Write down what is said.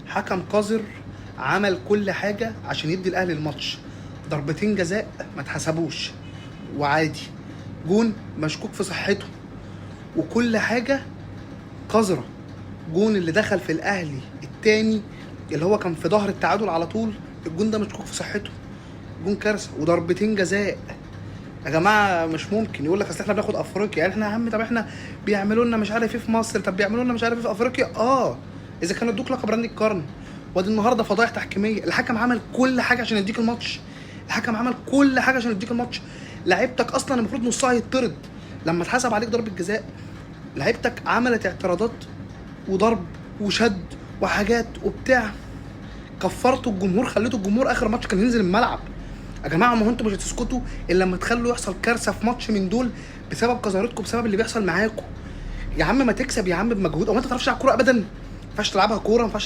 حكم قذر، عمل كل حاجه عشان يدي الاهلي الماتش. ضربتين جزاء ما اتحسبوش وعادي، جون مشكوك في صحته، وكل حاجه قذره. جون اللي دخل في الاهلي التاني اللي هو كان في ظهر التعادل على طول، الجون ده مشكوك في صحته، جون كارثه. وضربتين جزاء يا جماعه، مش ممكن يقول لك اصل احنا بناخد افريقيا. يعني احنا يا عم، طب احنا بيعملوا لنا مش عارف ايه في مصر، طب بيعملوا لنا مش عارف ايه في افريقيا. اذا كانوا ادوك لقب رني القرن. وادي النهارده فضايح تحكيميه، الحكم عمل كل حاجه عشان يديك الماتش، الحكم عمل كل حاجه عشان يديك الماتش. لعيبتك اصلا المفروض نصها يطرد لما اتحسب عليك ضربه جزاء. لعيبتك عملت اعتراضات وضرب وشد وحاجات وبتاع، كفرتوا الجمهور، خليتوا الجمهور اخر ماتش كان ينزل الملعب. يا جماعه ما هو انتوا مش هتسكتوا الا لما تخلوا يحصل كارثه في ماتش من دول بسبب قذارتكم، بسبب اللي بيحصل معاكم. يا عم ما تكسب يا عم بمجهود، او ما انت ما تعرفش تلعب كوره ابدا، ما ينفعش تلعبها كوره، ما ينفعش